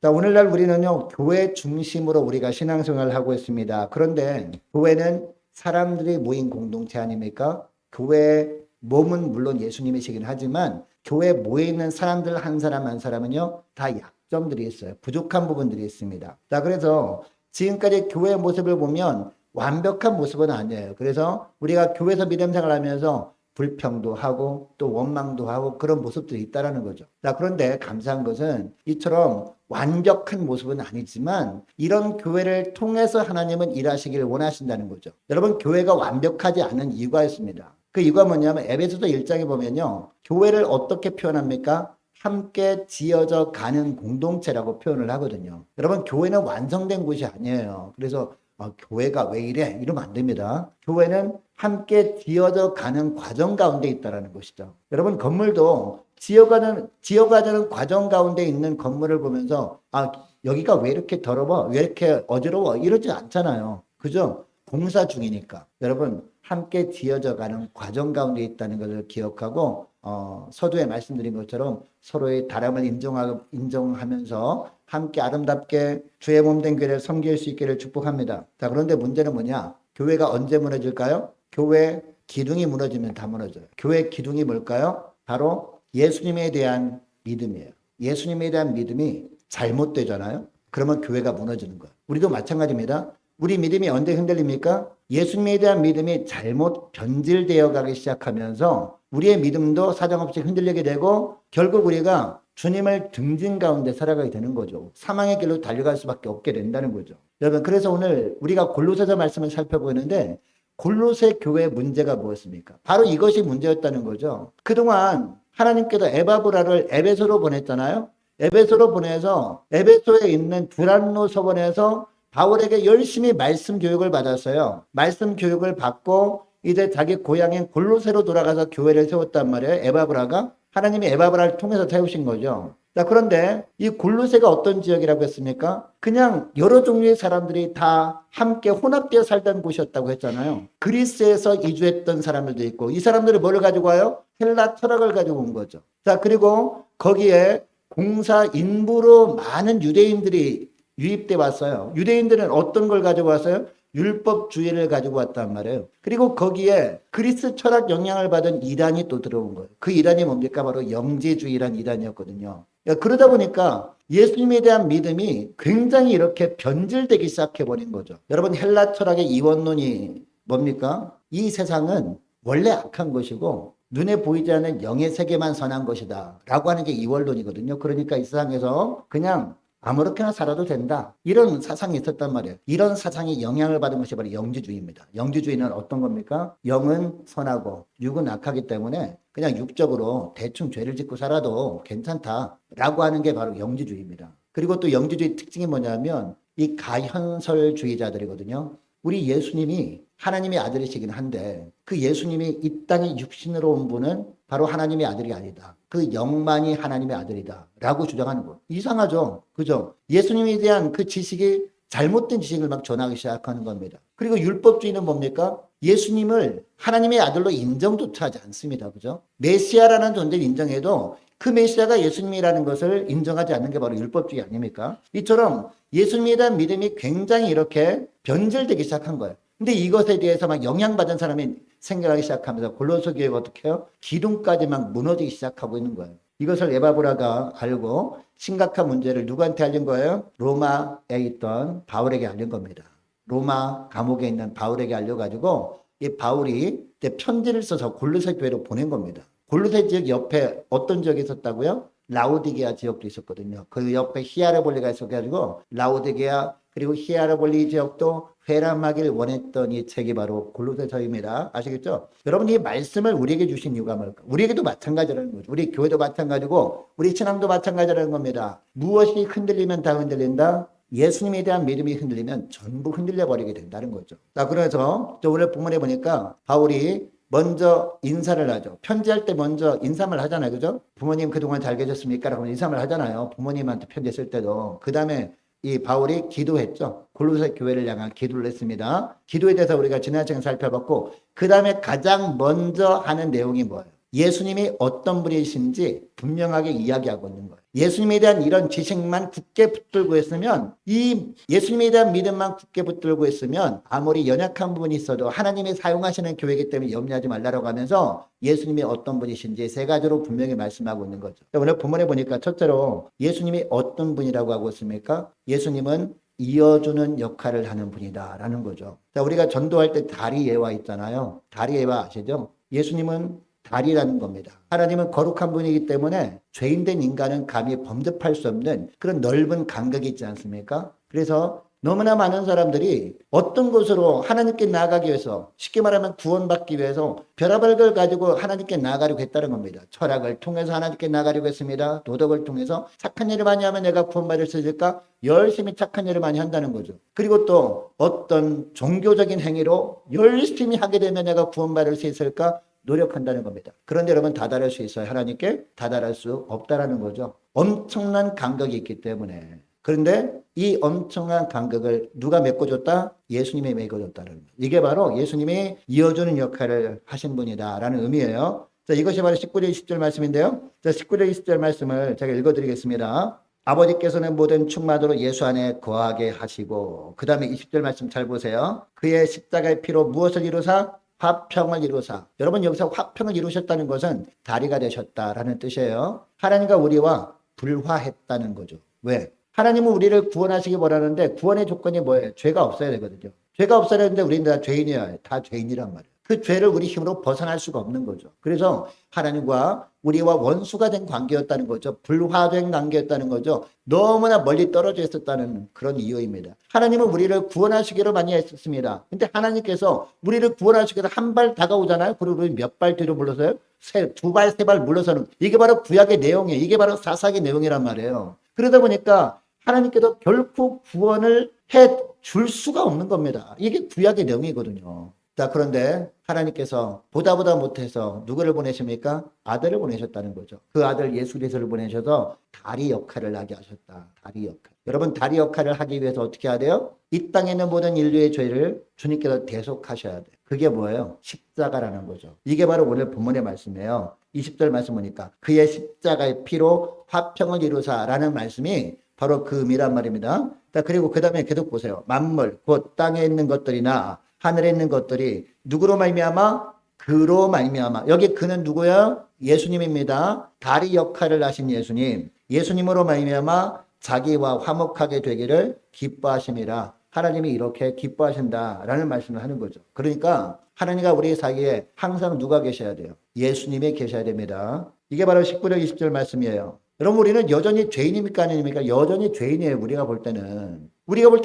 자, 오늘날 우리는요, 교회 중심으로 우리가 신앙생활을 하고 있습니다. 그런데 교회는 사람들이 모인 공동체 아닙니까? 교회 몸은 물론 예수님이시긴 하지만 교회에 모여 있는 사람들 한 사람 한 사람은요, 다 약점들이 있어요. 부족한 부분들이 있습니다. 자, 그래서 지금까지 교회의 모습을 보면 완벽한 모습은 아니에요. 그래서 우리가 교회에서 믿음 생활하면서 불평도 하고 또 원망도 하고 그런 모습들이 있다라는 거죠. 자, 그런데 감사한 것은 이처럼 완벽한 모습은 아니지만 이런 교회를 통해서 하나님은 일하시기를 원하신다는 거죠. 여러분, 교회가 완벽하지 않은 이유가 있습니다. 그 이유가 뭐냐면 에베소서 1장에 보면요. 교회를 어떻게 표현합니까? 함께 지어져 가는 공동체라고 표현을 하거든요. 여러분, 교회는 완성된 곳이 아니에요. 그래서 교회가 왜 이래? 이러면 안 됩니다. 교회는 함께 지어져 가는 과정 가운데 있다라는 것이죠. 여러분, 건물도 지어가는 과정 가운데 있는 건물을 보면서, 여기가 왜 이렇게 더러워? 왜 이렇게 어지러워? 이러지 않잖아요. 그죠? 공사 중이니까. 여러분, 함께 지어져 가는 과정 가운데 있다는 것을 기억하고, 서두에 말씀드린 것처럼 서로의 다름을 인정하면서 함께 아름답게 주의 몸된 교회를 섬길 수 있기를 축복합니다. 자, 그런데 문제는 뭐냐? 교회가 언제 무너질까요? 교회 기둥이 무너지면 다 무너져요. 교회 기둥이 뭘까요? 바로 예수님에 대한 믿음이에요. 예수님에 대한 믿음이 잘못되잖아요. 그러면 교회가 무너지는 거예요. 우리도 마찬가지입니다. 우리 믿음이 언제 흔들립니까? 예수님에 대한 믿음이 잘못 변질되어 가기 시작하면서 우리의 믿음도 사정없이 흔들리게 되고 결국 우리가 주님을 등진 가운데 살아가게 되는 거죠. 사망의 길로 달려갈 수밖에 없게 된다는 거죠. 여러분, 그래서 오늘 우리가 골로새서 말씀을 살펴보는데 골로새 교회의 문제가 무엇입니까? 바로 이것이 문제였다는 거죠. 그동안 하나님께서 에바브라를 에베소로 보냈잖아요. 에베소로 보내서 에베소에 있는 두란노 서원에서 바울에게 열심히 말씀 교육을 받았어요. 말씀 교육을 받고 이제 자기 고향인 골로새로 돌아가서 교회를 세웠단 말이에요. 에바브라가. 하나님이 에바브라를 통해서 세우신 거죠. 자, 그런데 이 골로새가 어떤 지역이라고 했습니까? 그냥 여러 종류의 사람들이 다 함께 혼합되어 살던 곳이었다고 했잖아요. 그리스에서 이주했던 사람들도 있고 이 사람들이 뭘 가지고 와요? 헬라 철학을 가지고 온 거죠. 자, 그리고 거기에 공사 인부로 많은 유대인들이 유입돼 왔어요. 유대인들은 어떤 걸 가지고 왔어요? 율법주의를 가지고 왔단 말이에요. 그리고 거기에 그리스 철학 영향을 받은 이단이 또 들어온 거예요. 그 이단이 뭡니까? 바로 영지주의란 이단이었거든요. 그러다 보니까 예수님에 대한 믿음이 굉장히 이렇게 변질되기 시작해버린 거죠. 여러분, 헬라 철학의 이원론이 뭡니까? 이 세상은 원래 악한 것이고 눈에 보이지 않는 영의 세계만 선한 것이다 라고 하는 게 이원론이거든요. 그러니까 이 세상에서 그냥 아무렇게나 살아도 된다. 이런 사상이 있었단 말이에요. 이런 사상이 영향을 받은 것이 바로 영지주의입니다. 영지주의는 어떤 겁니까? 영은 선하고 육은 악하기 때문에 그냥 육적으로 대충 죄를 짓고 살아도 괜찮다라고 하는 게 바로 영지주의입니다. 그리고 또 영지주의 특징이 뭐냐면 이 가현설주의자들이거든요. 우리 예수님이 하나님의 아들이시긴 한데 그 예수님이 이 땅에 육신으로 온 분은 바로 하나님의 아들이 아니다. 그 영만이 하나님의 아들이다. 라고 주장하는 거. 이상하죠? 그죠? 예수님에 대한 그 지식이 잘못된 지식을 막 전하기 시작하는 겁니다. 그리고 율법주의는 뭡니까? 예수님을 하나님의 아들로 인정조차 하지 않습니다. 그죠? 메시아라는 존재를 인정해도 그 메시아가 예수님이라는 것을 인정하지 않는 게 바로 율법주의 아닙니까? 이처럼 예수님에 대한 믿음이 굉장히 이렇게 변질되기 시작한 거예요. 근데 이것에 대해서 막 영향받은 사람이 생겨나기 시작하면서 골로새 교회가 어떻게 해요? 기둥까지 막 무너지기 시작하고 있는 거예요. 이것을 에바브라가 알고 심각한 문제를 누구한테 알린 거예요? 로마에 있던 바울에게 알린 겁니다. 로마 감옥에 있는 바울에게 알려가지고 이 바울이 편지를 써서 골로새 교회로 보낸 겁니다. 골로새 지역 옆에 어떤 지역이 있었다고요? 라오디게아 지역도 있었거든요. 그 옆에 히아르볼리가 있어가지고 라오디게아 그리고 히아르볼리 지역도 회람하길 원했던 이 책이 바로 골로새서입니다. 아시겠죠? 여러분, 이 말씀을 우리에게 주신 이유가 뭘까? 우리에게도 마찬가지라는 거죠. 우리 교회도 마찬가지고 우리 신앙도 마찬가지라는 겁니다. 무엇이 흔들리면 다 흔들린다? 예수님에 대한 믿음이 흔들리면 전부 흔들려 버리게 된다는 거죠. 자, 그래서 오늘 본문에 보니까 바울이 먼저 인사를 하죠. 편지할 때 먼저 인사말 하잖아요. 그죠? 부모님 그동안 잘 계셨습니까? 라고 인사말 하잖아요. 부모님한테 편지 쓸 때도. 그 다음에 이 바울이 기도했죠. 골로새 교회를 향한 기도를 했습니다. 기도에 대해서 우리가 지난 시간에 살펴봤고 그 다음에 가장 먼저 하는 내용이 뭐예요? 예수님이 어떤 분이신지 분명하게 이야기하고 있는 거예요. 예수님에 대한 이런 지식만 굳게 붙들고 있으면, 이 예수님에 대한 믿음만 굳게 붙들고 있으면 아무리 연약한 부분이 있어도 하나님이 사용하시는 교회이기 때문에 염려하지 말라고 하면서 예수님이 어떤 분이신지 세 가지로 분명히 말씀하고 있는 거죠. 오늘 본문에 보니까 첫째로 예수님이 어떤 분이라고 하고 있습니까? 예수님은 이어주는 역할을 하는 분이다라는 거죠. 자, 우리가 전도할 때 다리 예화 있잖아요. 다리 예화 아시죠? 예수님은 다리라는 겁니다. 하나님은 거룩한 분이기 때문에 죄인된 인간은 감히 범접할 수 없는 그런 넓은 간격이 있지 않습니까? 그래서 너무나 많은 사람들이 어떤 곳으로 하나님께 나아가기 위해서, 쉽게 말하면 구원받기 위해서 별의별 걸 가지고 하나님께 나아가려고 했다는 겁니다. 철학을 통해서 하나님께 나아가려고 했습니다. 도덕을 통해서 착한 일을 많이 하면 내가 구원받을 수 있을까? 열심히 착한 일을 많이 한다는 거죠. 그리고 또 어떤 종교적인 행위로 열심히 하게 되면 내가 구원받을 수 있을까? 노력한다는 겁니다. 그런데 여러분, 다다를 수 있어요? 하나님께 다다를 수 없다라는 거죠. 엄청난 간격이 있기 때문에. 그런데 이 엄청난 간격을 누가 메꿔줬다? 예수님이 메꿔줬다는 거예요. 이게 바로 예수님이 이어주는 역할을 하신 분이다라는 의미예요. 자, 이것이 바로 19절 20절 말씀인데요. 자, 19절 20절 말씀을 제가 읽어드리겠습니다. 아버지께서는 모든 충만으로 예수 안에 거하게 하시고, 그 다음에 20절 말씀 잘 보세요. 그의 십자가의 피로 무엇을 이루사? 화평을 이루사. 여러분, 여기서 화평을 이루셨다는 것은 다리가 되셨다라는 뜻이에요. 하나님과 우리와 불화했다는 거죠. 왜? 하나님은 우리를 구원하시기 원하는데 구원의 조건이 뭐예요? 죄가 없어야 되거든요. 죄가 없어야 되는데 우리는 다 죄인이야. 다 죄인이란 말이에요. 그 죄를 우리 힘으로 벗어날 수가 없는 거죠. 그래서 하나님과 우리와 원수가 된 관계였다는 거죠. 불화된 관계였다는 거죠. 너무나 멀리 떨어져 있었다는 그런 이유입니다. 하나님은 우리를 구원하시기로 많이 했었습니다. 근데 하나님께서 우리를 구원하시기 위해서 한 발 다가오잖아요. 그리고 우리 몇 발 뒤로 물러서요? 두 발, 세 발 물러서는, 이게 바로 구약의 내용이에요. 이게 바로 사사기 내용이란 말이에요. 그러다 보니까 하나님께서 결코 구원을 해 줄 수가 없는 겁니다. 이게 구약의 내용이거든요. 자, 그런데 하나님께서 보다 못해서 누구를 보내십니까? 아들을 보내셨다는 거죠. 그 아들 예수 그리스도를 보내셔서 다리 역할을 하게 하셨다. 다리 역할. 여러분, 다리 역할을 하기 위해서 어떻게 해야 돼요? 이 땅에 있는 모든 인류의 죄를 주님께서 대속하셔야 돼요. 그게 뭐예요? 십자가라는 거죠. 이게 바로 오늘 본문의 말씀이에요. 20절 말씀 보니까 그의 십자가의 피로 화평을 이루사라는 말씀이 바로 그 의미란 말입니다. 자, 그리고 그 다음에 계속 보세요. 만물, 곧 땅에 있는 것들이나 하늘에 있는 것들이 누구로 말미암아? 그로 말미암아. 여기 그는 누구야? 예수님입니다. 다리 역할을 하신 예수님. 예수님으로 말미암아 자기와 화목하게 되기를 기뻐하심이라. 하나님이 이렇게 기뻐하신다라는 말씀을 하는 거죠. 그러니까 하나님과 우리 사이에 항상 누가 계셔야 돼요? 예수님이 계셔야 됩니다. 이게 바로 19절 20절 말씀이에요. 여러분, 우리는 여전히 죄인입니까 아닙니까? 여전히 죄인이에요. 우리가 볼 때는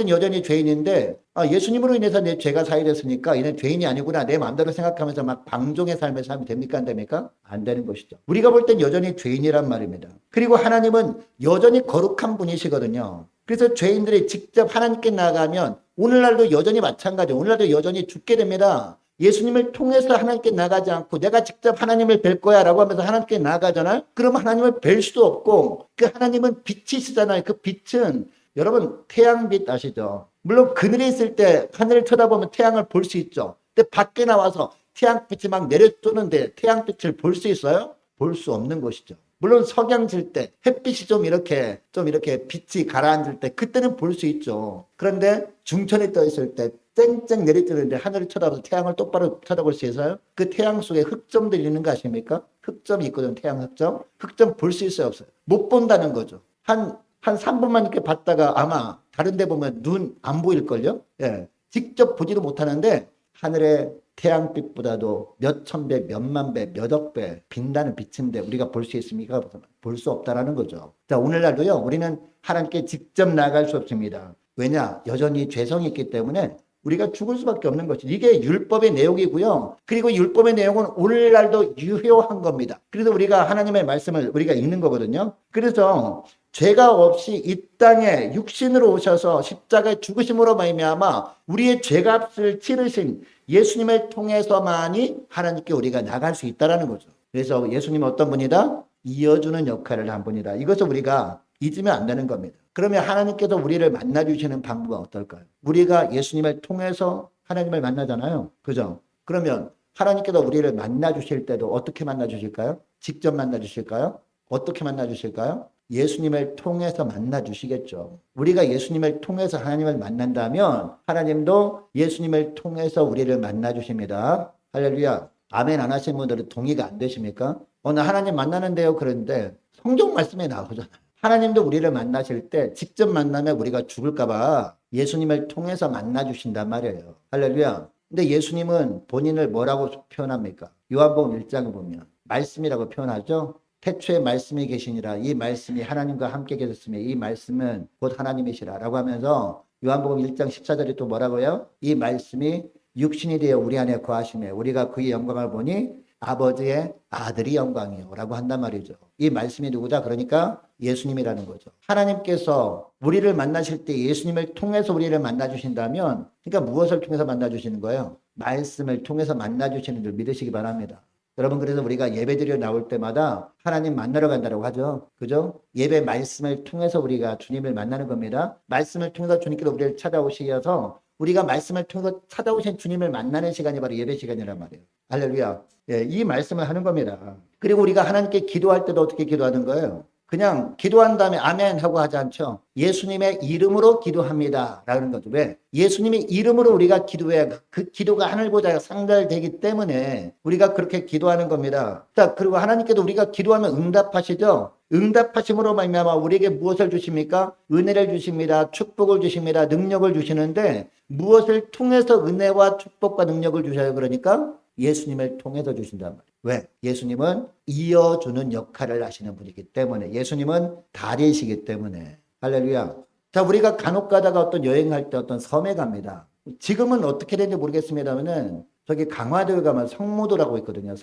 여전히 죄인인데, 예수님으로 인해서 내 죄가 사해졌으니까 이는 죄인이 아니구나, 내 마음대로 생각하면서 막 방종의 삶을 살면 됩니까? 안 됩니까? 안 되는 것이죠. 우리가 볼 땐 여전히 죄인이란 말입니다. 그리고 하나님은 여전히 거룩한 분이시거든요. 그래서 죄인들이 직접 하나님께 나아가면 오늘날도 여전히 마찬가지예요. 오늘날도 여전히 죽게 됩니다. 예수님을 통해서 하나님께 나가지 않고 내가 직접 하나님을 뵐 거야 라고 하면서 하나님께 나가잖아요. 그러면 하나님을 뵐 수도 없고, 그 하나님은 빛이시잖아요. 그 빛은 여러분, 태양빛 아시죠? 물론 그늘에 있을 때 하늘을 쳐다보면 태양을 볼 수 있죠. 근데 밖에 나와서 태양빛이 막 내려쏘는데 태양빛을 볼 수 있어요? 볼 수 없는 것이죠. 물론 석양 질 때 햇빛이 좀 이렇게 빛이 가라앉을 때 그때는 볼 수 있죠. 그런데 중천에 떠 있을 때 쨍쨍 내리쬐는데 하늘을 쳐다봐서 태양을 똑바로 쳐다볼 수 있어요? 그 태양 속에 흑점들이 있는 거 아십니까? 흑점이 있거든. 태양 흑점. 흑점 볼 수 있어요, 없어요? 못 본다는 거죠. 한 3분만 이렇게 봤다가 아마 다른 데 보면 눈 안 보일걸요? 예. 직접 보지도 못하는데 하늘의 태양빛보다도 몇 천 배, 몇만 배, 몇억 배 빛나는 빛인데 우리가 볼 수 있습니까? 볼 수 없다라는 거죠. 자, 오늘날도요, 우리는 하나님께 직접 나아갈 수 없습니다. 왜냐? 여전히 죄성이 있기 때문에 우리가 죽을 수밖에 없는 것이죠. 이게 율법의 내용이고요. 그리고 율법의 내용은 오늘날도 유효한 겁니다. 그래서 우리가 하나님의 말씀을 우리가 읽는 거거든요. 그래서 죄가 없이 이 땅에 육신으로 오셔서 십자가에 죽으심으로 말미암아 우리의 죄값을 치르신 예수님을 통해서만이 하나님께 우리가 나갈 수 있다는 거죠. 그래서 예수님은 어떤 분이다? 이어주는 역할을 한 분이다. 이것을 우리가 잊으면 안 되는 겁니다. 그러면 하나님께서 우리를 만나주시는 방법은 어떨까요? 우리가 예수님을 통해서 하나님을 만나잖아요. 그죠? 그러면 하나님께서 우리를 만나 주실 때도 어떻게 만나 주실까요? 직접 만나 주실까요? 어떻게 만나 주실까요? 예수님을 통해서 만나 주시겠죠. 우리가 예수님을 통해서 하나님을 만난다면 하나님도 예수님을 통해서 우리를 만나 주십니다. 할렐루야. 아멘 안 하신 분들은 동의가 안 되십니까? 나 하나님 만나는데요. 그런데 성경 말씀에 나오잖아요. 하나님도 우리를 만나실 때 직접 만나면 우리가 죽을까봐 예수님을 통해서 만나 주신단 말이에요. 할렐루야. 근데 예수님은 본인을 뭐라고 표현합니까? 요한복음 1장을 보면 말씀이라고 표현하죠. 태초에 말씀이 계시니라. 이 말씀이 하나님과 함께 계셨으며 이 말씀은 곧 하나님이시라 라고 하면서 요한복음 1장 14절에 또 뭐라고요? 이 말씀이 육신이 되어 우리 안에 거하시며 우리가 그의 영광을 보니 아버지의 아들이 영광이요 라고 한단 말이죠. 이 말씀이 누구다? 그러니까 예수님이라는 거죠. 하나님께서 우리를 만나실 때 예수님을 통해서 우리를 만나 주신다면 그러니까 무엇을 통해서 만나 주시는 거예요? 말씀을 통해서 만나 주시는 줄 믿으시기 바랍니다. 여러분 그래서 우리가 예배드려 나올 때마다 하나님 만나러 간다고 하죠. 그죠? 예배 말씀을 통해서 우리가 주님을 만나는 겁니다. 말씀을 통해서 주님께서 우리를 찾아오시어서 우리가 말씀을 통해서 찾아오신 주님을 만나는 시간이 바로 예배 시간이란 말이에요. 할렐루야. 예, 이 말씀을 하는 겁니다. 그리고 우리가 하나님께 기도할 때도 어떻게 기도하는 거예요? 그냥 기도한 다음에 아멘 하고 하지 않죠. 예수님의 이름으로 기도합니다. 라는 거죠. 왜? 예수님의 이름으로 우리가 기도해야 그 기도가 하늘보다 상달되기 때문에 우리가 그렇게 기도하는 겁니다. 자, 그리고 하나님께도 우리가 기도하면 응답하시죠. 응답하심으로 말미암아 우리에게 무엇을 주십니까? 은혜를 주십니다. 축복을 주십니다. 능력을 주시는데 무엇을 통해서 은혜와 축복과 능력을 주셔요? 그러니까 예수님을 통해서 주신단 말이에요. 왜? 예수님은 이어주는 역할을 하시는 분이기 때문에 예수님은 다리이시기 때문에 할렐루야. 자, 우리가 간혹 가다가 어떤 여행할 때 어떤 섬에 갑니다. 지금은 어떻게 되는지 모르겠습니다만은 저기 강화도에 가면 성모도라고 있거든요.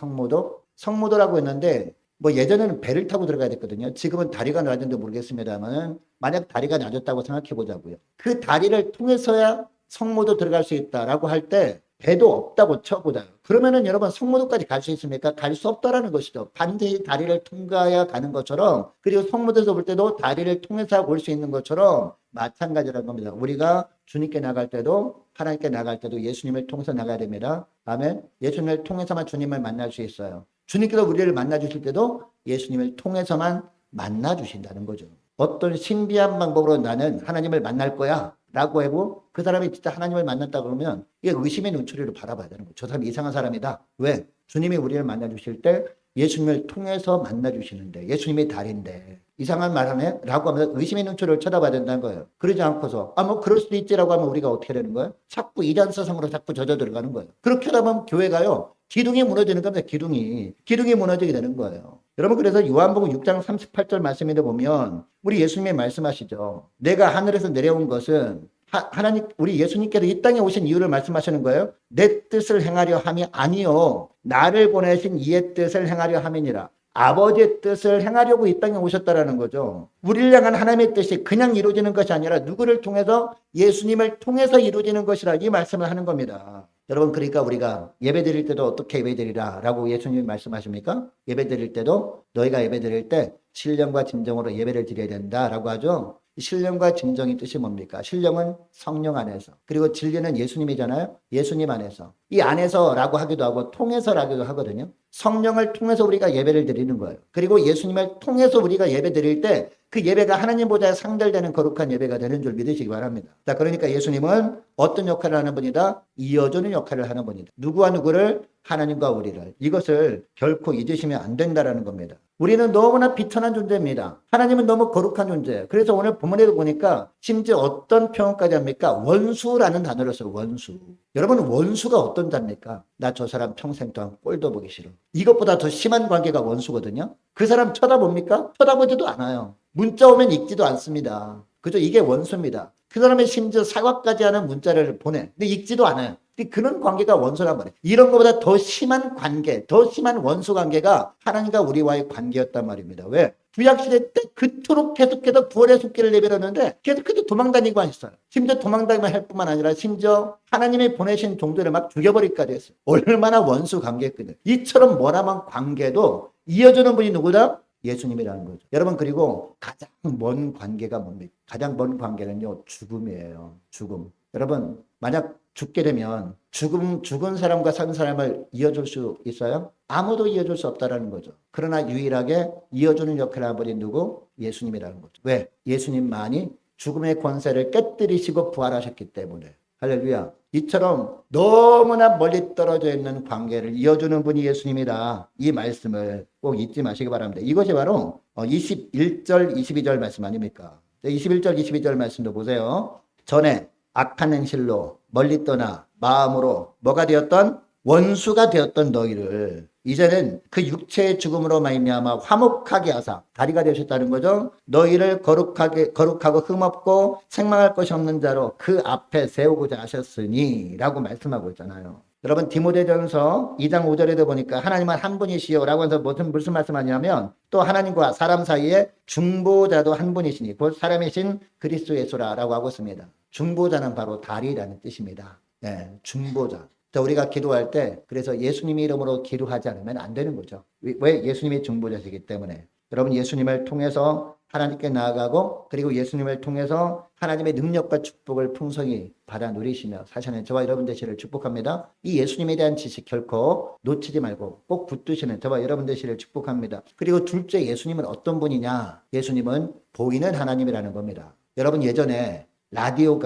성모도라고 있는데 뭐 예전에는 배를 타고 들어가야 됐거든요. 지금은 다리가 낮은데 모르겠습니다만은 만약 다리가 낮았다고 생각해 보자고요. 그 다리를 통해서야 성모도 들어갈 수 있다라고 할 때 배도 없다고 쳐보자요. 그러면은 여러분 성모도까지 갈 수 있습니까? 갈 수 없다라는 것이죠. 반드시 다리를 통과해야 가는 것처럼 그리고 성모도에서 볼 때도 다리를 통해서 올 수 있는 것처럼 마찬가지라는 겁니다. 우리가 주님께 나갈 때도 하나님께 나갈 때도 예수님을 통해서 나가야 됩니다. 아멘. 예수님을 통해서만 주님을 만날 수 있어요. 주님께서 우리를 만나 주실 때도 예수님을 통해서만 만나 주신다는 거죠. 어떤 신비한 방법으로 나는 하나님을 만날 거야 라고 하고 그 사람이 진짜 하나님을 만났다 그러면 이게 의심의 눈초리로 바라봐야 되는 거죠. 저 사람이 이상한 사람이다. 왜? 주님이 우리를 만나 주실 때 예수님을 통해서 만나 주시는데 예수님이 달인데 이상한 말 하네? 라고 하면서 의심의 눈초리를 쳐다봐야 된다는 거예요. 그러지 않고서 뭐 그럴 수도 있지라고 하면 우리가 어떻게 되는 거예요? 자꾸 이단서상으로 자꾸 젖어 들어가는 거예요. 그렇게 하다 보면 교회가요. 기둥이 무너지는 겁니다. 기둥이 무너지게 되는 거예요. 여러분 그래서 요한복음 6장 38절 말씀에 보면 우리 예수님이 말씀하시죠. 내가 하늘에서 내려온 것은 하나님 우리 예수님께서 이 땅에 오신 이유를 말씀하시는 거예요. 내 뜻을 행하려 함이 아니요 나를 보내신 이의 뜻을 행하려 함이니라. 아버지의 뜻을 행하려고 이 땅에 오셨다라는 거죠. 우리를 향한 하나님의 뜻이 그냥 이루어지는 것이 아니라 누구를 통해서 예수님을 통해서 이루어지는 것이라 이 말씀을 하는 겁니다. 여러분 그러니까 우리가 예배 드릴 때도 어떻게 예배 드리라 라고 예수님이 말씀하십니까? 예배 드릴 때도 너희가 예배 드릴 때 신령과 진정으로 예배를 드려야 된다라고 하죠. 신령과 진정의 뜻이 뭡니까? 신령은 성령 안에서 그리고 진리는 예수님이잖아요. 예수님 안에서 이 안에서라고 하기도 하고 통해서라기도 하거든요. 성령을 통해서 우리가 예배를 드리는 거예요. 그리고 예수님을 통해서 우리가 예배 드릴 때 그 예배가 하나님 보좌에 상달되는 거룩한 예배가 되는 줄 믿으시기 바랍니다. 자, 그러니까 예수님은 어떤 역할을 하는 분이다? 이어주는 역할을 하는 분이다. 누구와 누구를? 하나님과 우리를. 이것을 결코 잊으시면 안 된다라는 겁니다. 우리는 너무나 비천한 존재입니다. 하나님은 너무 거룩한 존재예요. 그래서 오늘 본문에도 보니까 심지어 어떤 표현까지 합니까? 원수라는 단어를 써요. 원수. 여러분 원수가 어떤 자입니까? 나 저 사람 평생 동안 꼴도 보기 싫어. 이것보다 더 심한 관계가 원수거든요. 그 사람 쳐다봅니까? 쳐다보지도 않아요. 문자 오면 읽지도 않습니다. 그죠? 이게 원수입니다. 그 사람의 심지어 사과까지 하는 문자를 보내. 근데 읽지도 않아요. 그런 관계가 원수란 말이에요. 이런 것보다 더 심한 관계, 더 심한 원수 관계가 하나님과 우리와의 관계였단 말입니다. 왜? 구약시대 때 그토록 계속해서 부활의 속기를 내밀었는데 계속해서 도망다니고만 했어요. 심지어 도망다니기만 할 뿐만 아니라 심지어 하나님이 보내신 종들을 막 죽여버리기까지 했어요. 얼마나 원수 관계였거든요. 이처럼 머나먼 관계도 이어주는 분이 누구다? 예수님이라는 거죠. 여러분 그리고 가장 먼 관계가 뭡니까? 가장 먼 관계는요. 죽음이에요. 죽음. 여러분 만약 죽게 되면 죽은 사람과 산 사람을 이어줄 수 있어요? 아무도 이어줄 수 없다라는 거죠. 그러나 유일하게 이어주는 역할을 한 분이 누구? 예수님이라는 거죠. 왜? 예수님만이 죽음의 권세를 깨뜨리시고 부활하셨기 때문에. 할렐루야. 이처럼 너무나 멀리 떨어져 있는 관계를 이어주는 분이 예수님이다. 이 말씀을 꼭 잊지 마시기 바랍니다. 이것이 바로 21절, 22절 말씀 아닙니까? 21절, 22절 말씀도 보세요. 전에 악한 행실로 멀리 떠나 마음으로 뭐가 되었던? 원수가 되었던 너희를 이제는 그 육체의 죽음으로 말미암아 화목하게 하사 다리가 되셨다는 거죠. 너희를 거룩하고 흠없고 책망할 것이 없는 자로 그 앞에 세우고자 하셨으니 라고 말씀하고 있잖아요. 여러분 디모데전서 2장 5절에도 보니까 하나님은 한 분이시요 라고 해서 무슨 말씀하냐면 또 하나님과 사람 사이에 중보자도 한 분이시니 곧 사람이신 그리스도 예수라 라고 하고 있습니다. 중보자는 바로 다리라는 뜻입니다. 네, 중보자. 우리가 기도할 때 그래서 예수님의 이름으로 기도하지 않으면 안 되는 거죠. 왜? 예수님이 중보자시기 때문에. 여러분 예수님을 통해서 하나님께 나아가고 그리고 예수님을 통해서 하나님의 능력과 축복을 풍성히 받아 누리시며 사시는 저와 여러분 되시를 축복합니다. 이 예수님에 대한 지식 결코 놓치지 말고 꼭 붙드시는 저와 여러분 되시를 축복합니다. 그리고 둘째 예수님은 어떤 분이냐? 예수님은 보이는 하나님이라는 겁니다. 여러분 예전에 라디오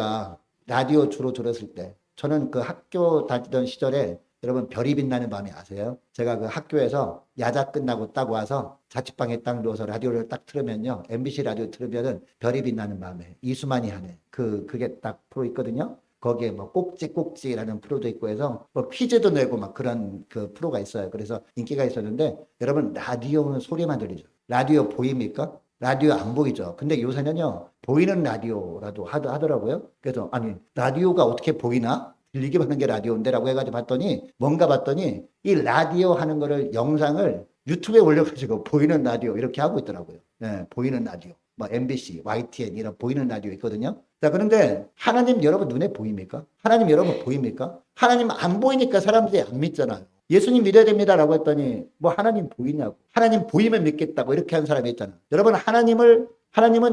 주로 들었을 때 저는 그 학교 다니던 시절에 여러분 별이 빛나는 밤이 아세요? 제가 그 학교에서 야자 끝나고 딱 와서 자취방에 딱 누워서 라디오를 딱 틀으면요. MBC 라디오 틀으면은 별이 빛나는 밤에 이수만이 하는 그게 딱 프로 있거든요. 거기에 뭐 꼭지라는 프로도 있고 해서 뭐 퀴즈도 내고 막 그런 그 프로가 있어요. 그래서 인기가 있었는데 여러분 라디오는 소리만 들리죠. 라디오 보입니까? 라디오 안 보이죠. 근데 요새는요, 보이는 라디오라도 하더라고요. 그래서, 아니, 라디오가 어떻게 보이나? 들리게 하는 게 라디오인데? 라고 해가지고 봤더니, 이 라디오 하는 거를, 영상을 유튜브에 올려가지고 보이는 라디오 이렇게 하고 있더라고요. 네, 보이는 라디오. 뭐, MBC, YTN 이런 보이는 라디오 있거든요. 자, 그런데 하나님 여러분 눈에 보입니까? 하나님 여러분 보입니까? 하나님 안 보이니까 사람들이 안 믿잖아요. 예수님 믿어야 됩니다라고 했더니 뭐 하나님 보이냐고. 하나님 보이면 믿겠다고 이렇게 한 사람이 있잖아요. 여러분 하나님은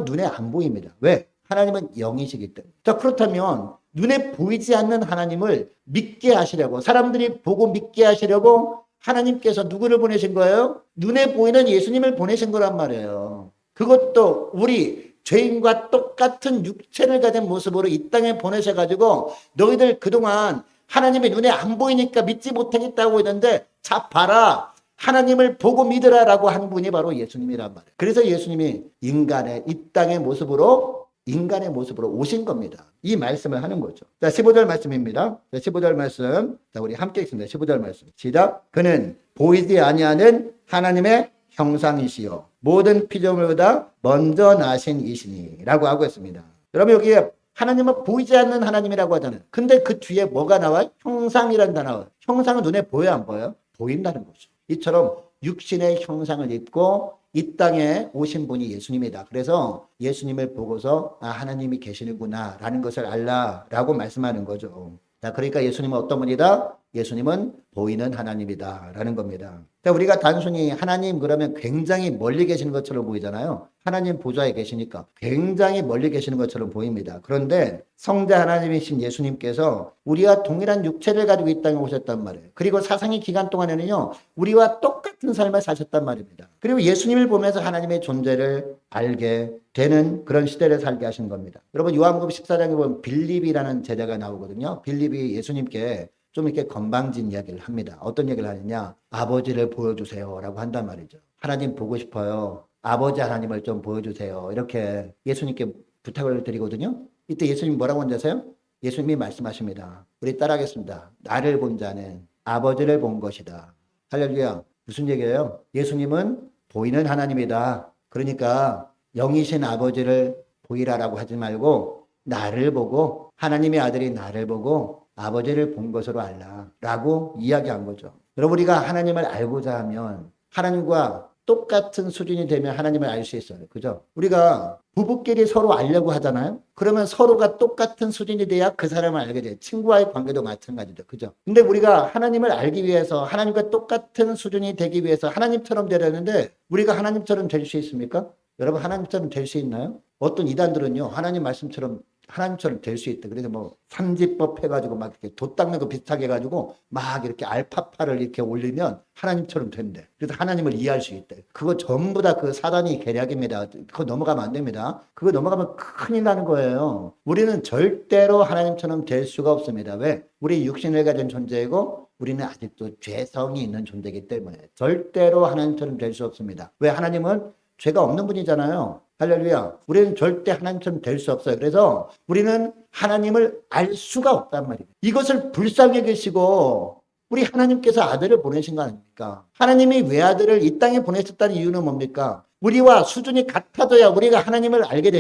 눈에 안 보입니다. 왜? 하나님은 영이시기 때문에. 자, 그렇다면 눈에 보이지 않는 하나님을 믿게 하시려고 사람들이 보고 믿게 하시려고 하나님께서 누구를 보내신 거예요? 눈에 보이는 예수님을 보내신 거란 말이에요. 그것도 우리 죄인과 똑같은 육체를 가진 모습으로 이 땅에 보내셔가지고 너희들 그동안 하나님의 눈에 안 보이니까 믿지 못하겠다고 했는데 자 봐라 하나님을 보고 믿으라라고 한 분이 바로 예수님이란 말이에요. 그래서 예수님이 이 땅의 모습으로 오신 겁니다. 이 말씀을 하는 거죠. 자, 15절 말씀입니다. 자, 15절 말씀. 자, 우리 함께 읽습니다. 15절 말씀. 시작. 그는 보이지 아니하는 하나님의 형상이시요 모든 피조물보다 먼저 나신 이시니 라고 하고 있습니다. 여러분 여기에 하나님은 보이지 않는 하나님이라고 하잖아요. 근데 그 뒤에 뭐가 나와요? 형상이라는 단어가. 형상은 눈에 보여요, 안 보여요? 보인다는 거죠. 이처럼 육신의 형상을 입고 이 땅에 오신 분이 예수님이다. 그래서 예수님을 보고서 하나님이 계시는구나 라는 것을 알라라고 말씀하는 거죠. 자, 그러니까 예수님은 어떤 분이다? 예수님은 보이는 하나님이다 라는 겁니다. 자, 우리가 단순히 하나님 그러면 굉장히 멀리 계시는 것처럼 보이잖아요. 하나님 보좌에 계시니까 굉장히 멀리 계시는 것처럼 보입니다. 그런데 성자 하나님이신 예수님께서 우리와 동일한 육체를 가지고 이 땅에 오셨단 말이에요. 그리고 사상의 기간 동안에는요, 우리와 똑같은 삶을 사셨단 말입니다. 그리고 예수님을 보면서 하나님의 존재를 알게 되는 그런 시대를 살게 하신 겁니다. 여러분 요한복음 14장에 보면 빌립이라는 제자가 나오거든요. 빌립이 예수님께 좀 이렇게 건방진 이야기를 합니다. 어떤 얘기를 하느냐? 아버지를 보여주세요 라고 한단 말이죠. 하나님 보고 싶어요. 아버지 하나님을 좀 보여주세요. 이렇게 예수님께 부탁을 드리거든요. 이때 예수님이 뭐라고 하세요? 예수님이 말씀하십니다. 우리 따라하겠습니다. 나를 본 자는 아버지를 본 것이다. 할렐루야. 무슨 얘기예요? 예수님은 보이는 하나님이다. 그러니까 영이신 아버지를 보이라라고 하지 말고 나를 보고 하나님의 아들이 나를 보고 아버지를 본 것으로 알라라고 이야기한 거죠. 여러분 우리가 하나님을 알고자 하면 하나님과 똑같은 수준이 되면 하나님을 알 수 있어요. 그죠? 우리가 부부끼리 서로 알려고 하잖아요. 그러면 서로가 똑같은 수준이 돼야 그 사람을 알게 돼요. 친구와의 관계도 마찬가지죠. 그죠? 근데 우리가 하나님을 알기 위해서 하나님과 똑같은 수준이 되기 위해서 하나님처럼 되려는데 우리가 하나님처럼 될 수 있습니까? 여러분 하나님처럼 될 수 있나요? 어떤 이단들은요. 하나님 말씀처럼 하나님처럼 될 수 있다. 그래서 뭐 삼지법 해가지고 막 이렇게 돛 닦는 거 비슷하게 해가지고 막 이렇게 알파파를 이렇게 올리면 하나님처럼 된대. 그래서 하나님을 이해할 수 있대. 그거 전부 다 그 사단이 계략입니다. 그거 넘어가면 안 됩니다. 그거 넘어가면 큰일 나는 거예요. 우리는 절대로 하나님처럼 될 수가 없습니다. 왜? 우리 육신을 가진 존재이고 우리는 아직도 죄성이 있는 존재이기 때문에 절대로 하나님처럼 될 수 없습니다. 왜? 하나님은 죄가 없는 분이잖아요. 할렐루야. 우리는 절대 하나님처럼 될 수 없어요. 그래서 우리는 하나님을 알 수가 없단 말이에요. 이것을 불쌍히 계시고 우리 하나님께서 아들을 보내신 거 아닙니까? 하나님이 외아들을 이 땅에 보내셨다는 이유는 뭡니까? 우리와 수준이 같아져야 우리가 하나님을 알게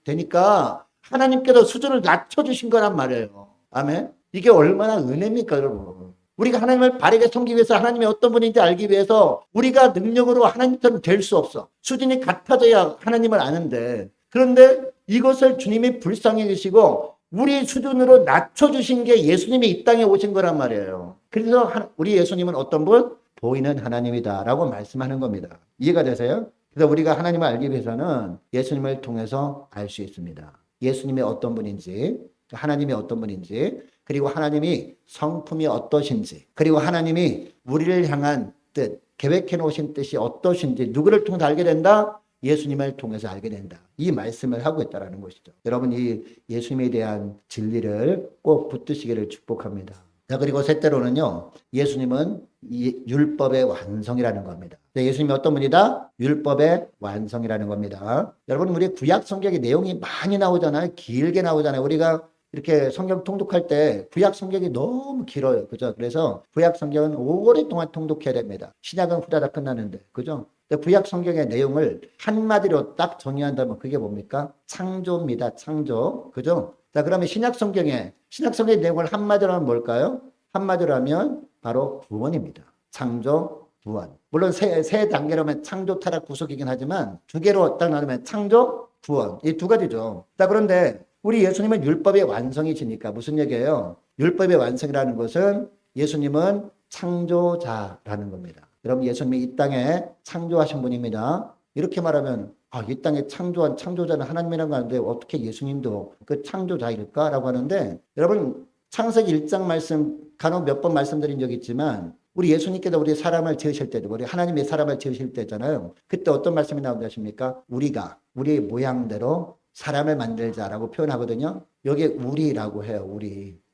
되니까 하나님께서 수준을 낮춰주신 거란 말이에요. 아멘. 이게 얼마나 은혜입니까, 여러분? 우리가 하나님을 바르게 섬기기 위해서 하나님이 어떤 분인지 알기 위해서 우리가 능력으로 하나님처럼 될 수 없어. 수준이 같아져야 하나님을 아는데. 그런데 이것을 주님이 불쌍히 계시고 우리 수준으로 낮춰주신 게 예수님이 이 땅에 오신 거란 말이에요. 그래서 우리 예수님은 어떤 분? 보이는 하나님이다 라고 말씀하는 겁니다. 이해가 되세요? 그래서 우리가 하나님을 알기 위해서는 예수님을 통해서 알 수 있습니다. 예수님이 어떤 분인지, 하나님이 어떤 분인지, 그리고 하나님이 성품이 어떠신지, 그리고 하나님이 우리를 향한 뜻, 계획해 놓으신 뜻이 어떠신지 누구를 통해서 알게 된다? 예수님을 통해서 알게 된다. 이 말씀을 하고 있다는 것이죠. 여러분, 이 예수님에 대한 진리를 꼭 붙드시기를 축복합니다. 자, 그리고 셋째로는요, 예수님은 이 율법의 완성이라는 겁니다. 예수님이 어떤 분이다? 율법의 완성이라는 겁니다. 여러분, 우리 구약 성경의 내용이 많이 나오잖아요. 길게 나오잖아요. 우리가 이렇게 성경 통독할 때 구약 성경이 너무 길어요. 그죠? 그래서 구약 성경은 오랫동안 통독해야 됩니다. 신약은 후다닥 끝나는데. 그죠? 구약 성경의 내용을 한마디로 딱 정의한다면 그게 뭡니까? 창조입니다. 창조. 그죠? 자, 그러면 신약 성경의 내용을 한마디로 하면 뭘까요? 한마디로 하면 바로 구원입니다. 창조, 구원. 물론 세 단계로 하면 창조, 타락, 구속이긴 하지만 두 개로 딱 나누면 창조, 구원. 이 두 가지죠. 자, 그런데 우리 예수님은 율법의 완성이시니까 무슨 얘기예요? 율법의 완성이라는 것은 예수님은 창조자라는 겁니다. 여러분, 예수님이 이 땅에 창조하신 분입니다. 이렇게 말하면 이 땅에 창조한 창조자는 하나님이라는 거 하는데 어떻게 예수님도 그 창조자일까라고 하는데, 여러분, 창세기 1장 말씀 간혹 몇 번 말씀드린 적이 있지만 우리 예수님께서 우리 사람을 지으실 때도 우리 하나님의 사람을 지으실 때잖아요. 그때 어떤 말씀이 나온다 하십니까? 우리가 우리 모양대로 사람을 만들자라고 표현하거든요. 여기에 우리라고 해요.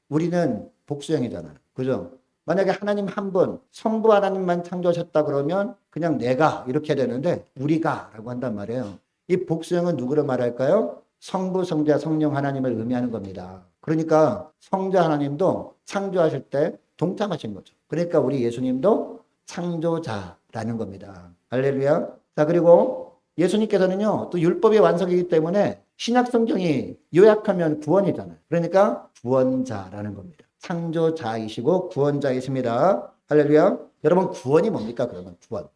우리는 복수형이잖아요. 그죠? 만약에 하나님 한 분, 성부 하나님만 창조하셨다 그러면 그냥 내가 이렇게 되는데 우리가라고 한단 말이에요. 이 복수형은 누구를 말할까요? 성부, 성자, 성령 하나님을 의미하는 겁니다. 그러니까 성자 하나님도 창조하실 때 동참하신 거죠. 그러니까 우리 예수님도 창조자라는 겁니다. 할렐루야. 자, 그리고 예수님께서는요, 또 율법의 완성이기 때문에 신약 성경이 요약하면 구원이잖아요. 그러니까 구원자라는 겁니다. 창조자이시고 구원자이십니다. 할렐루야. 여러분, 구원이 뭡니까? 그러면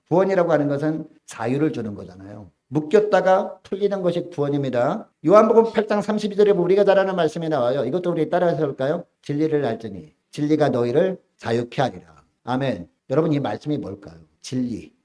구원이라고 하는 것은 자유를 주는 거잖아요. 묶였다가 풀리는 것이 구원입니다. 요한복음 8장 32절에 우리가 잘 아는 말씀이 나와요. 이것도 우리 따라서 볼까요? 진리를 알지니 진리가 너희를 자유케 하리라. 아멘. 여러분, 이 말씀이 뭘까요?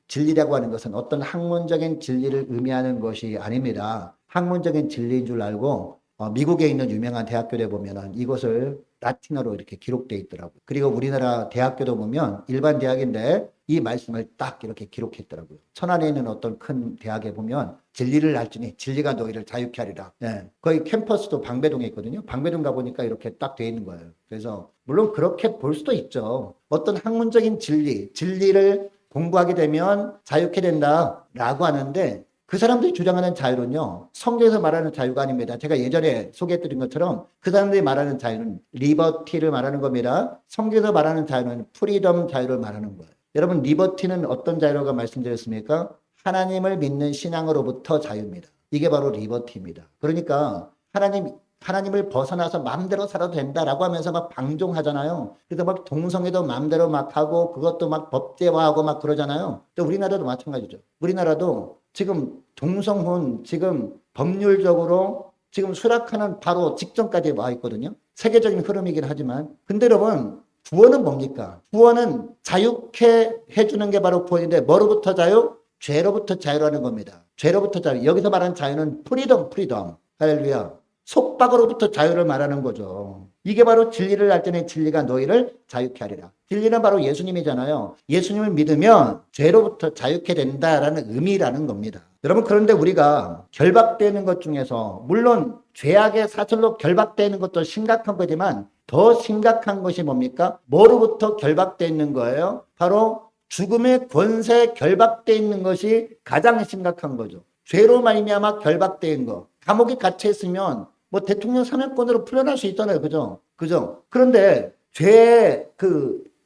진리라고 하는 것은 어떤 학문적인 진리를 의미하는 것이 아닙니다. 학문적인 진리인 줄 알고 미국에 있는 유명한 대학교에 보면 이것을 라틴어로 이렇게 기록되어 있더라고요. 그리고 우리나라 대학교도 보면 일반 대학인데 이 말씀을 딱 이렇게 기록했더라고요. 천안에 있는 어떤 큰 대학에 보면 진리를 알지니 진리가 너희를 자유케 하리라. 네. 거기 캠퍼스도 방배동에 있거든요. 방배동 가보니까 이렇게 딱 돼 있는 거예요. 그래서 물론 그렇게 볼 수도 있죠. 어떤 학문적인 진리를 공부하게 되면 자유케 된다라고 하는데, 그 사람들이 주장하는 자유는요, 성경에서 말하는 자유가 아닙니다. 제가 예전에 소개해드린 것처럼 그 사람들이 말하는 자유는 리버티를 말하는 겁니다. 성경에서 말하는 자유는 프리덤 자유를 말하는 거예요. 여러분, 리버티는 어떤 자유라고 말씀드렸습니까? 하나님을 믿는 신앙으로부터 자유입니다. 이게 바로 리버티입니다. 그러니까 하나님을 벗어나서 마음대로 살아도 된다라고 하면서 막 방종하잖아요. 그래서 막 동성애도 마음대로 막 하고 그것도 막 법제화하고 막 그러잖아요. 또 우리나라도 마찬가지죠. 우리나라도 지금 동성혼 지금 법률적으로 지금 수락하는 바로 직전까지 와 있거든요. 세계적인 흐름이긴 하지만. 근데 여러분, 구원은 뭡니까? 구원은 자유케 해주는 게 바로 구원인데 뭐로부터 자유? 죄로부터 자유라는 겁니다. 죄로부터 자유. 여기서 말하는 자유는 프리덤. 할렐루야. 속박으로부터 자유를 말하는 거죠. 이게 바로 진리를 알 때는 진리가 너희를 자유케 하리라. 진리는 바로 예수님이잖아요. 예수님을 믿으면 죄로부터 자유케 된다라는 의미라는 겁니다. 여러분, 그런데 우리가 결박되는 것 중에서 물론 죄악의 사슬로 결박되는 것도 심각한 거지만 더 심각한 것이 뭡니까? 뭐로부터 결박되어 있는 거예요? 바로 죽음의 권세에 결박되어 있는 것이 가장 심각한 거죠. 죄로 말미암아 결박된 거. 감옥에 갇혀 있으면 뭐 대통령 사면권으로 풀려날 수 있잖아요. 그죠? 그런데 죄의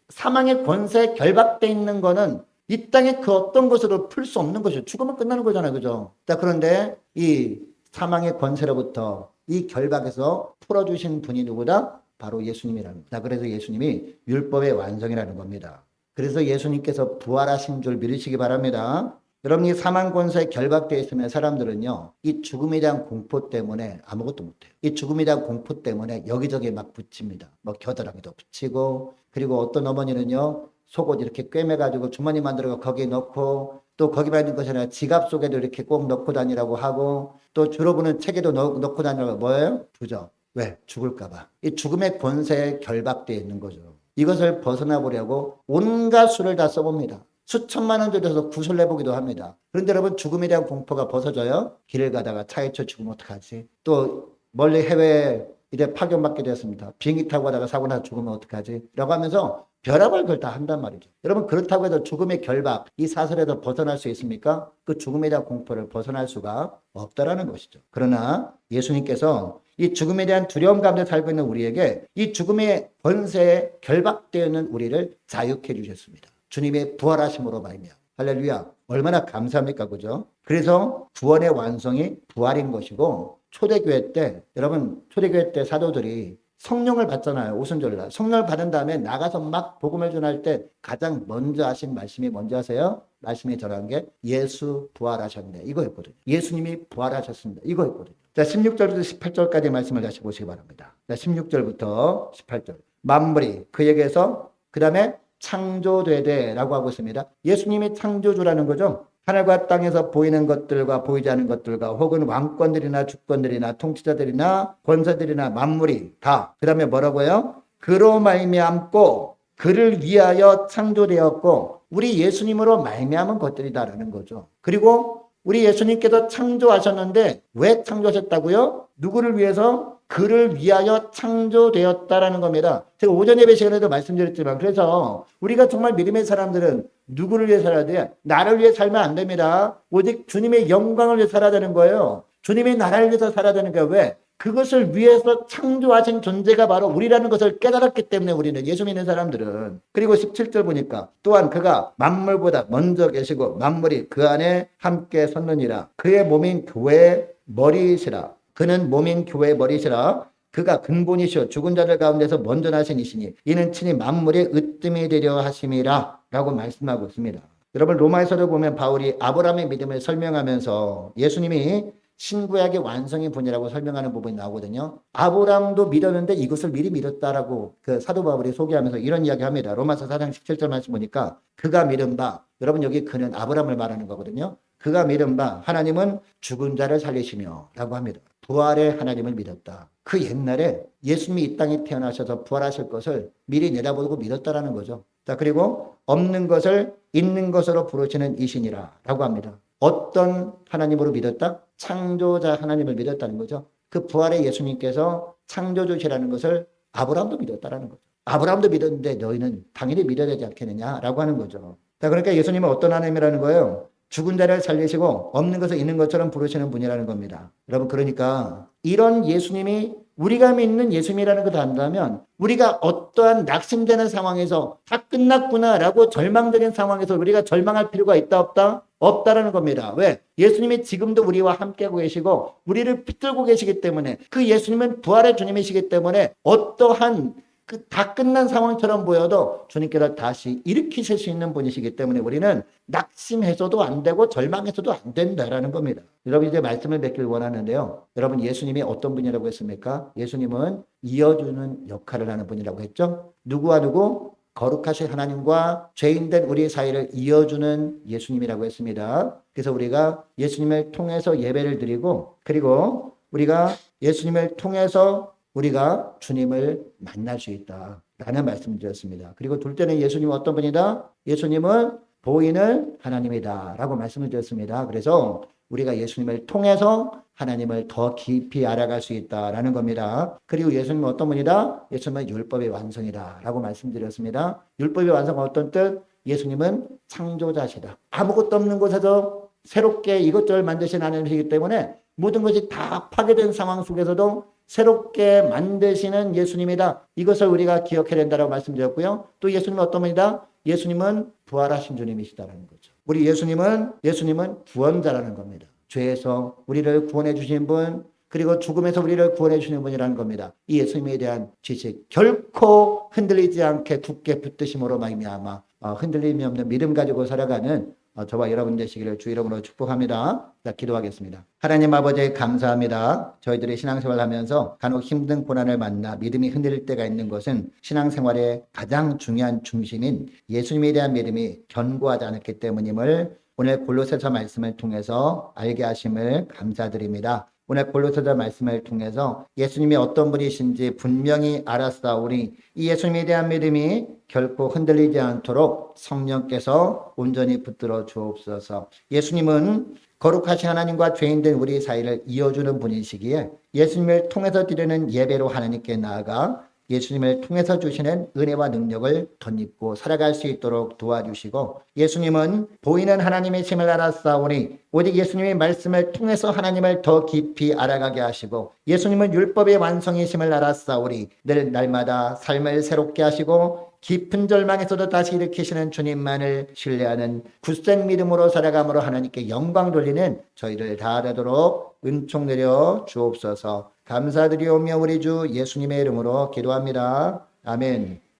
사망의 권세에 결박되어 있는 거는 이 땅에 그 어떤 것으로 풀 수 없는 것이죠. 죽으면 끝나는 거잖아요. 그죠? 자, 그런데 이 사망의 권세로부터 이 결박에서 풀어주신 분이 누구다? 바로 예수님이라는 거다. 그래서 예수님이 율법의 완성이라는 겁니다. 그래서 예수님께서 부활하신 줄 믿으시기 바랍니다. 여러분이 사망 권세에 결박되어 있으면 사람들은요, 이 죽음에 대한 공포 때문에 아무것도 못해요. 이 죽음에 대한 공포 때문에 여기저기 막 붙입니다. 뭐 겨드랑이도 붙이고, 그리고 어떤 어머니는요, 속옷 이렇게 꿰매가지고 주머니 만들어서 거기에 넣고, 또 거기만 있는 것이 아니라 지갑 속에도 이렇게 꼭 넣고 다니라고 하고, 또 주로 보는 책에도 넣고 다니라고. 뭐예요? 부적. 왜? 죽을까봐. 이 죽음의 권세에 결박되어 있는 거죠. 이것을 벗어나 보려고 온갖 수를 다 써봅니다. 수천만 원 들여서 구슬 내보기도 합니다. 그런데 여러분, 죽음에 대한 공포가 벗어져요? 길을 가다가 차에 쳐 죽으면 어떡하지? 또 멀리 해외에 이제 파견받게 되었습니다. 비행기 타고 가다가 사고 나서 죽으면 어떡하지? 라고 하면서 별의별 걸 다 한단 말이죠. 여러분, 그렇다고 해서 죽음의 결박, 이 사슬에서 벗어날 수 있습니까? 그 죽음에 대한 공포를 벗어날 수가 없다라는 것이죠. 그러나 예수님께서 이 죽음에 대한 두려움 가운데 살고 있는 우리에게 이 죽음의 권세에 결박되어 있는 우리를 자유케 해주셨습니다. 주님의 부활하심으로 말이며. 할렐루야. 얼마나 감사합니까? 그죠? 그래서 구원의 완성이 부활인 것이고, 초대교회 때, 여러분, 초대교회 때 사도들이 성령을 받잖아요. 오순절날. 성령을 받은 다음에 나가서 막 복음을 전할 때 가장 먼저 하신 말씀이 뭔지 아세요? 말씀이 전한 게 예수 부활하셨네. 이거였거든요. 예수님이 부활하셨습니다. 이거였거든요. 자, 16절부터 18절까지 말씀을 다시 보시기 바랍니다. 자, 16절부터 18절. 만물이 그에게서 그 다음에 창조되되라고 하고 있습니다. 예수님이 창조주라는 거죠. 하늘과 땅에서 보이는 것들과 보이지 않는 것들과 혹은 왕권들이나 주권들이나 통치자들이나 권세들이나 만물이 다. 그 다음에 뭐라고요? 그로 말미암고 그를 위하여 창조되었고 우리 예수님으로 말미암은 것들이다라는 거죠. 그리고 우리 예수님께서 창조하셨는데 왜 창조하셨다고요? 누구를 위해서? 그를 위하여 창조되었다라는 겁니다. 제가 오전 예배 시간에도 말씀드렸지만 그래서 우리가 정말 믿음의 사람들은 누구를 위해 살아야 돼? 나를 위해 살면 안 됩니다. 오직 주님의 영광을 위해 살아야 되는 거예요. 주님의 나라를 위해서 살아야 되는 거예요. 왜? 그것을 위해서 창조하신 존재가 바로 우리라는 것을 깨달았기 때문에 우리는 예수 믿는 사람들은. 그리고 17절 보니까 또한 그가 만물보다 먼저 계시고 만물이 그 안에 함께 섰느니라. 그의 몸인 교회의 머리이시라. 그는 몸인 교회의 머리시라. 그가 근본이시오 죽은 자들 가운데서 먼저 나신 이시니 이는 친히 만물의 으뜸이 되려 하심이라 라고 말씀하고 있습니다. 여러분, 로마에서도 보면 바울이 아브라함의 믿음을 설명하면서 예수님이 신구약의 완성의 분이라고 설명하는 부분이 나오거든요. 아브라함도 믿었는데 이것을 미리 믿었다라고 그 사도 바울이 소개하면서 이런 이야기합니다. 로마서 4장 17절 말씀 보니까 그가 믿은 바, 여러분 여기 그는 아브라함을 말하는 거거든요. 그가 믿은 바 하나님은 죽은 자를 살리시며 라고 합니다. 부활의 하나님을 믿었다. 그 옛날에 예수님이 이 땅에 태어나셔서 부활하실 것을 미리 내다보고 믿었다라는 거죠. 자, 그리고 없는 것을 있는 것으로 부르시는 이신이라 라고 합니다. 어떤 하나님으로 믿었다? 창조자 하나님을 믿었다는 거죠. 그 부활의 예수님께서 창조주시라는 것을 아브라함도 믿었다라는 거죠. 아브라함도 믿었는데 너희는 당연히 믿어야 되지 않겠느냐라고 하는 거죠. 자, 그러니까 예수님은 어떤 하나님이라는 거예요? 죽은 자를 살리시고 없는 것을 있는 것처럼 부르시는 분이라는 겁니다. 여러분, 그러니까 이런 예수님이 우리가 믿는 예수님이라는 것을 안다면 우리가 어떠한 낙심되는 상황에서 다 끝났구나라고 절망되는 상황에서 우리가 절망할 필요가 있다 없다? 없다라는 겁니다. 왜? 예수님이 지금도 우리와 함께하고 계시고 우리를 붙들고 계시기 때문에 그 예수님은 부활의 주님이시기 때문에 어떠한 그 다 끝난 상황처럼 보여도 주님께서 다시 일으키실 수 있는 분이시기 때문에 우리는 낙심해서도 안 되고 절망해서도 안 된다라는 겁니다. 여러분, 이제 말씀을 맺길 원하는데요. 여러분, 예수님이 어떤 분이라고 했습니까? 예수님은 이어주는 역할을 하는 분이라고 했죠. 누구와 누구? 거룩하신 하나님과 죄인된 우리 사이를 이어주는 예수님이라고 했습니다. 그래서 우리가 예수님을 통해서 예배를 드리고 그리고 우리가 예수님을 통해서 우리가 주님을 만날 수 있다라는 말씀을 드렸습니다. 그리고 둘째는 예수님은 어떤 분이다? 예수님은 보이는 하나님이다라고 말씀을 드렸습니다. 그래서 우리가 예수님을 통해서 하나님을 더 깊이 알아갈 수 있다라는 겁니다. 그리고 예수님은 어떤 분이다? 예수님은 율법의 완성이다라고 말씀드렸습니다. 율법의 완성은 어떤 뜻? 예수님은 창조자시다. 아무것도 없는 곳에서 새롭게 이것저것 만드신 하나님이시기 때문에 모든 것이 다 파괴된 상황 속에서도 새롭게 만드시는 예수님이다. 이것을 우리가 기억해야 된다고 말씀드렸고요. 또 예수님은 어떤 분이다? 예수님은 부활하신 주님이시다라는 거죠. 우리 예수님은 구원자라는 겁니다. 죄에서 우리를 구원해 주신 분, 그리고 죽음에서 우리를 구원해 주시는 분이라는 겁니다. 이 예수님에 대한 지식 결코 흔들리지 않게 굳게 붙드심으로 말미암아 흔들림이 없는 믿음 가지고 살아가는 저와 여러분 되시기를 주 이름으로 축복합니다. 자, 기도하겠습니다. 하나님 아버지 감사합니다. 저희들이 신앙생활을 하면서 간혹 힘든 고난을 만나 믿음이 흔들릴 때가 있는 것은 신앙생활의 가장 중요한 중심인 예수님에 대한 믿음이 견고하지 않았기 때문임을 오늘 골로새서 말씀을 통해서 알게 하심을 감사드립니다. 오늘 골로새서 말씀을 통해서 예수님이 어떤 분이신지 분명히 알았사오니 이 예수님에 대한 믿음이 결코 흔들리지 않도록 성령께서 온전히 붙들어 주옵소서. 예수님은 거룩하신 하나님과 죄인된 우리 사이를 이어주는 분이시기에 예수님을 통해서 드리는 예배로 하나님께 나아가 예수님을 통해서 주시는 은혜와 능력을 덧입고 살아갈 수 있도록 도와주시고, 예수님은 보이는 하나님이심을 알았사오니 오직 예수님의 말씀을 통해서 하나님을 더 깊이 알아가게 하시고, 예수님은 율법의 완성이심을 알았사오니 늘 날마다 삶을 새롭게 하시고 깊은 절망에서도 다시 일으키시는 주님만을 신뢰하는 굳센 믿음으로 살아감으로 하나님께 영광 돌리는 저희들 다 되도록 은총 내려 주옵소서. 감사드리오며 우리 주 예수님의 이름으로 기도합니다. 아멘.